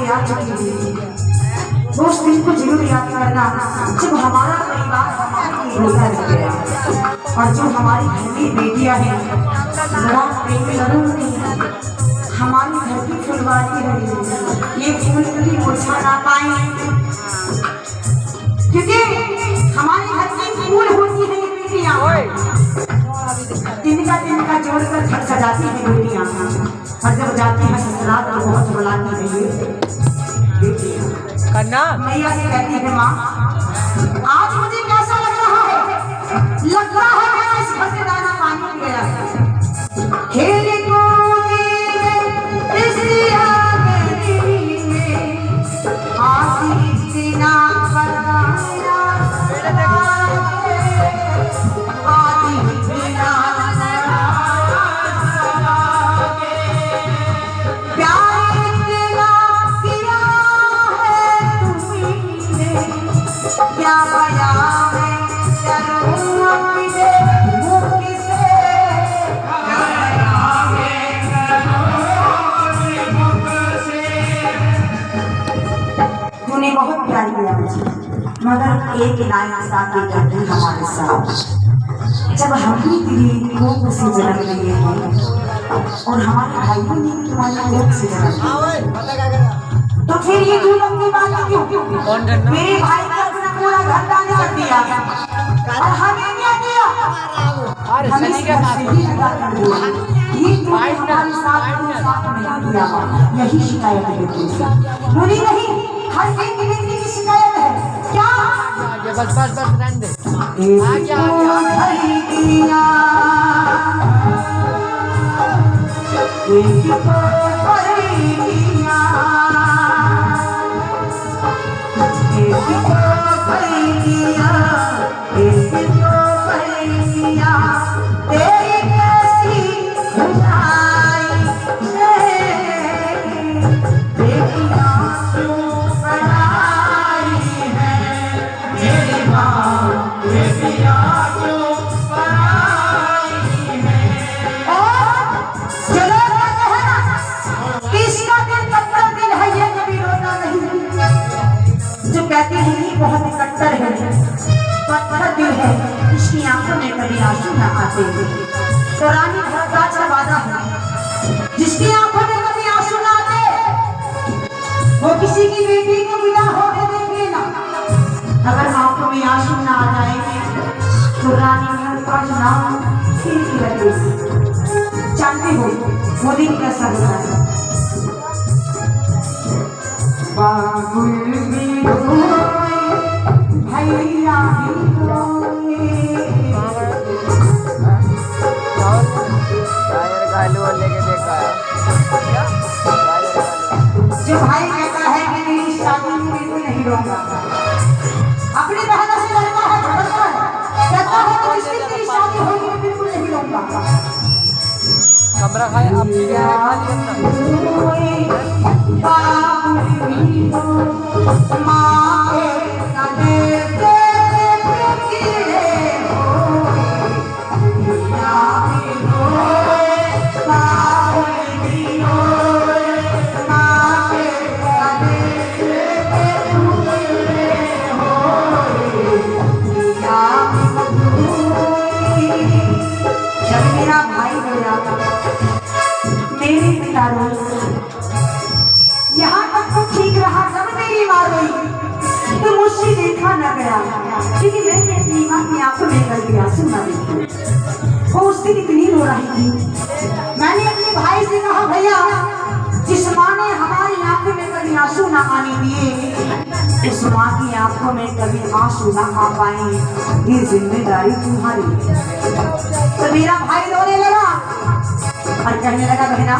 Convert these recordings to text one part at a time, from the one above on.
से आ चुकी है। उस दिन को जरूर याद करना जब हमारा परिवार हमारे लिए रोता रह गया और जो हमारी घर की बेटियां हैं बड़ा प्रेम लड़ूंगी हमारे घर की फुलवारी रही ये फूल कभी मुरझा ना पाए क्योंकि हमारे घर की फूल होती है ये बेटियां दिन का जोड़कर घर सजाती है बेटियां और जब जाती है ससुराल तो बहुत बुलाती है बेटियां मैया से कहती है माँ आज मुझे कैसा लग रहा है लग रहा है मेरा इस घर से दाना पानी गया है खेल कूदे इसी आंगन में आसी बिना बनाया आसी बिना क्या पाया मैं चलूं अपने मुख से क्या पाया मैं चलूं अपने मुख से तूने बहुत प्यार किया मुझे मगर एक नाइंसाफी करती हमारे साथ जब हम भी तेरी कोख से जन्म लिए हैं और हमारे भाइयों ने तुम्हारी कोख से जन्म लिया तो फिर ये तू लंबी बात क्यों मेरे भाई ने अपना पूरा घर दान कर दिया और हमें क्या दिया अरे सनी के साथ ये तुम्हारे साथ नहीं किया यही शिकायत है तुमसे बुरी नहीं हर एक व्यक्ति की शिकायत है क्या बस रहने दे आगे कहते हैं ये बहुत कट्टर है पत्थर दिल है इसकी आंखों में कभी आंसू न आते तो रानी भरद्वाज का वादा है जिसकी आंखों में कभी आंसू न आते वो किसी की बेटी को विदा होने देंगे ना अगर आंखों में आंसू न आ जाएंगे तो रानी भरद्वाज नाम फिर की लगेगी जानते हो वो दिन कैसा होता है बाबुल भी भैया जो भाई कहता है कि मेरी शादी में बिल्कुल नहीं रहूंगा अपनी बहनों से लड़ता है झगड़ता है कहता है कि इसकी तेरी शादी होगी मैं बिल्कुल नहीं रहूंगा कमरा खाए अब यहाँ तक तो ठीक रहा जब मेरी माँ रोई तो मुझसे देखा न गया क्योंकि मैंने अपनी माँ की आंखों में कभी आंसू न देखे वो उस दिन इतनी रो रही थी मैंने अपने भाई से कहा भैया जिस माँ ने हमारी आंखों में कभी आंसू न आने दिए उस माँ की आंखों में कभी आंसू न आ पाए ये जिम्मेदारी तुम्हारी तो मेरा भाई रोने लगा और कहने लगा बहना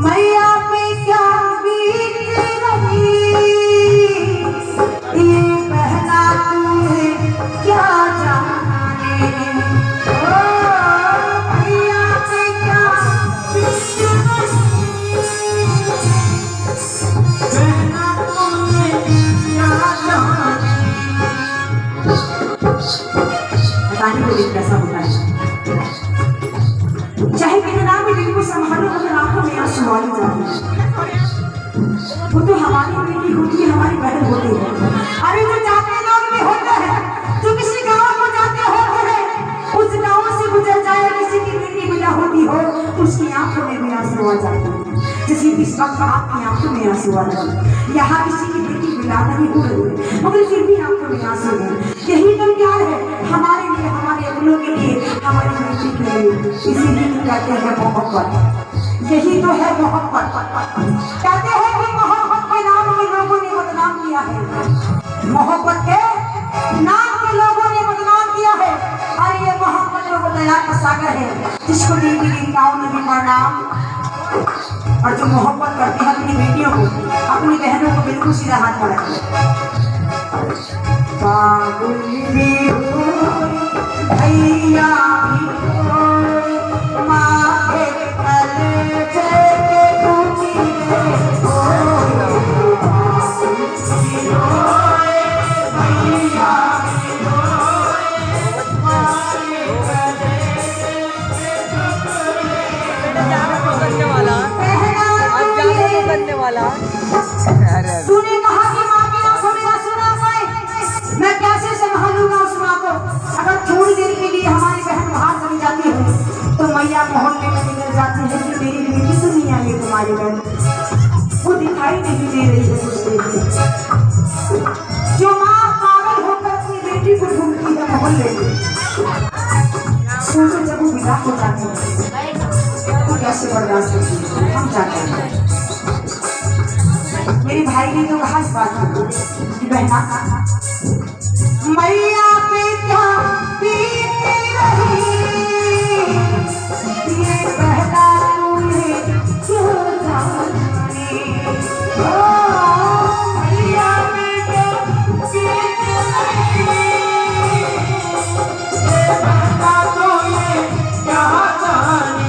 मैया पे क्या बीत रही ये बहना तुम्हें क्या जाने ओ मैया पे क्या बीत रही बहना तुम्हें क्या जाने बताने को कैसा होता है चाहे कितना वो तो हमारी बेटी होती है, हमारी बहन होती है। अरे जो जाते लोग भी होते हैं, जो किसी गांव को जाते होते हैं, उस गांव से गुजर जाए, किसी की बेटी बिना होती हो, उसकी आंखों में भी आंसू आ जाते हैं। जैसे इस वक्त आपकी आंखों में आंसू आ जाते हैं। यहाँ किसी की बेटी बिना नहीं हो रही है, मगर फिर भी आंखों में आंसू है। यही तो प्यार है हमारे लिए, हमारे अपनों के लिए, हमारी बेटी के लिए। इसीलिए कहते हैं मोहब्बत, यही तो है मोहब्बत। कहते हैं कि मोहब्बत के नाम में लोगों ने बदनाम किया है, मोहब्बत के नाम में लोगों ने बदनाम किया है। और ये मोहब्बत लोग दया का सागर है, जिसको देवी देवताओं ने भी प्रणाम। और जो मोहब्बत करते हैं अपनी बेटियों को, अपनी बहनों को बिल्कुल सीधा हाथ में रखते भैया तूने कहा कि माँ की आंखों में आंसू ना आए, मैं कैसे संभालूंगा उस माँ को। अगर थोड़ी देर के लिए हमारी बहन बाहर चली जाती है तो मैया मोहल्ले में निकल जाती है कि मेरी बेटी तो नहीं आई है तुम्हारी बहन, वो दिखाई नहीं दे रही है कुछ देर से। जो माँ पागल होकर अपनी बेटी को ढूंढती है मोहल्ले में, सोचो जब वो विदा हो जाती है तो कैसे बर्दाश्त करती है। हम चाहते हैं, मेरे भाई ने तो कहा इस बात कि बहना मैया पे क्या बीती रही, ये कहता तूने क्यों जाने। मैया पे क्या बीती रही, ये कहता तूने क्या जाने।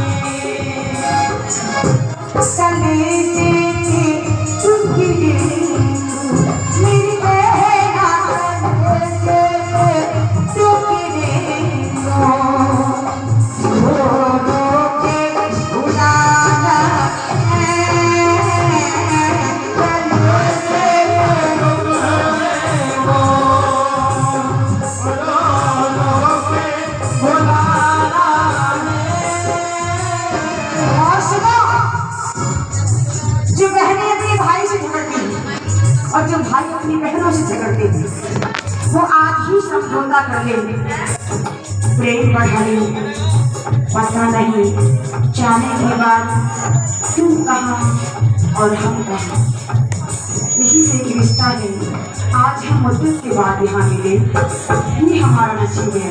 और जो भाई अपनी बहनों से झगड़ते थे वो आज ही समझौता कर ले, प्रेम बढ़ा ले। पता नहीं जाने के बाद तुम कहाँ और हम कहाँ, यही से एक रिश्ता है। आज हम मुद्दत के बाद यहाँ मिले, ये हमारा नसीब है।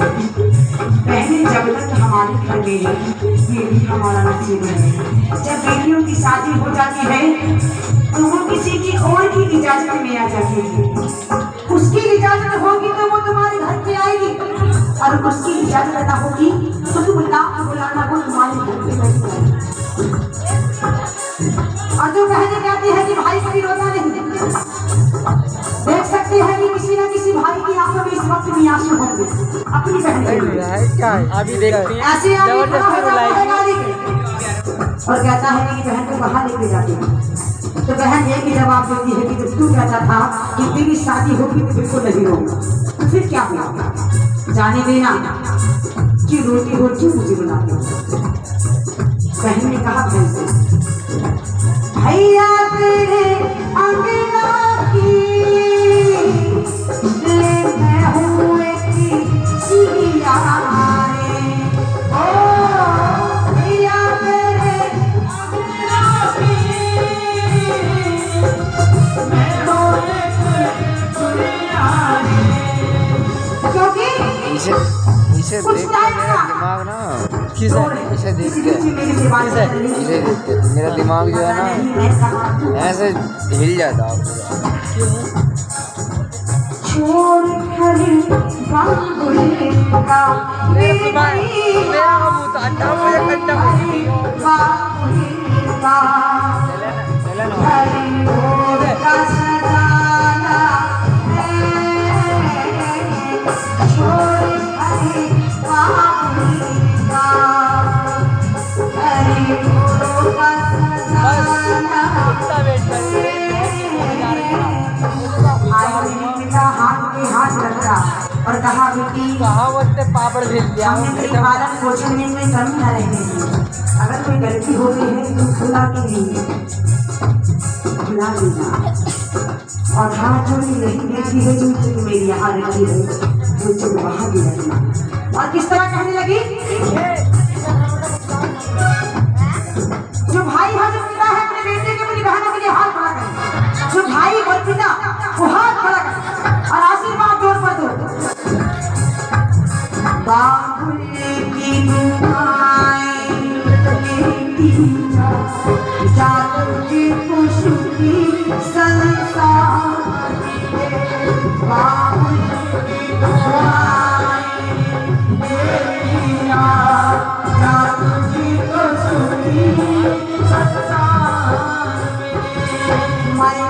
बहनें जब तक हमारे घर में है, ये भी हमारा नसीब है। जब बेटियों की शादी हो जाती है तो वो किसी की और की इजाजत में आ जाती है। उसकी इजाजत होगी तो वो तुम्हारे घर पे आएगी, और उसकी इजाजत ना होगी तो तुम लाख बुलाना वो तुम्हारे घर पे बैठेगी। और जो कहने कहते हैं कि भाई कभी रोता नहीं, देख सकते हैं कि किसी न किसी भाई की आंखों में इस वक्त भी आंसू होंगे अपनी बहन के। अभी देखते हैं ऐसे और कहता है कि बहन को बाहर लेके जाते हैं तो बहन ये की जवाब देती है कि जब तू कहता था कि तेरी शादी होगी तो बिल्कुल नहीं होगा, तो फिर क्या हुआ, जाने देना कि रोटी हो क्यों मुझे बुलाते हो। बहन ने कहा भाई से, भैया तेरे अंगना की मैं हूँ एक सिया रे, ओ भैया तेरे अंगना की मैं हूँ एक सिया रे। क्योंकि इसे देख के मेरा दिमाग ना, इसे देख के मेरा दिमाग जो है ना ऐसे हिल जाता थप्पड़ भी दिया हमने तेरे पालन पोषण में कोई कमी न रहने दी। अगर कोई गलती हो गई है तो खुदा के लिए भुला देना। और हाथ जोड़ी यही बेटी है जो चुप मेरी यहाँ रखी है, जो चुप वहाँ भी रखना। और किस तरह कहने लगी, जो भाई है जो पिता है अपने बेटे के अपनी बहनों के लिए हाथ खड़ा करे, जो भाई और पिता वो हाथ खड़ा करे और आशीर्वाद जोर पर दो। बाबुल की दुआएं लेती जा तुझको सुखी संसार दे। बाबुल की दुआएं लेती जा तुझको सुखी संसार दे। मैं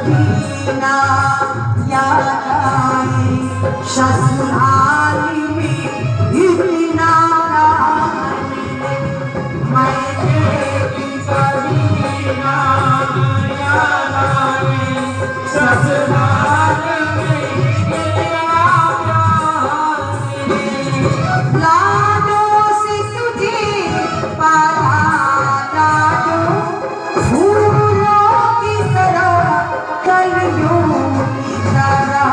दीना याद आए ससुराल में इतना मैं दीना याद आए ससुराल में लाडों से तुझे पाला लाडो फूलों की तरह कलियों की तरह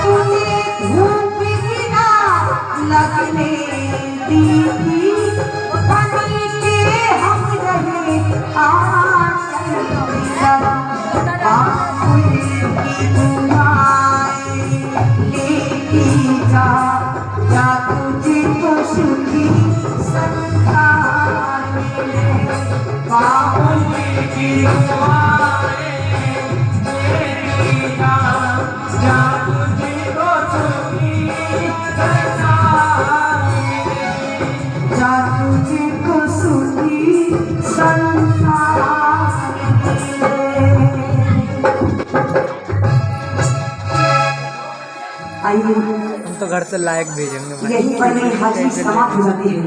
तुझे धूप बिना लगने दी बनी के हम रहे आंचल की बाबुल की दुआएं लेती जा तुझको सुखी संसार मिले। बाबुल की दुआएं लेती जा तुझको सुखी संसार मिले। जा तुझको सुखी संसार मिले। आइए हम तो घर से लायक भेजेंगे यही पर मेरी हाजिरी समाप्त हो जाती है।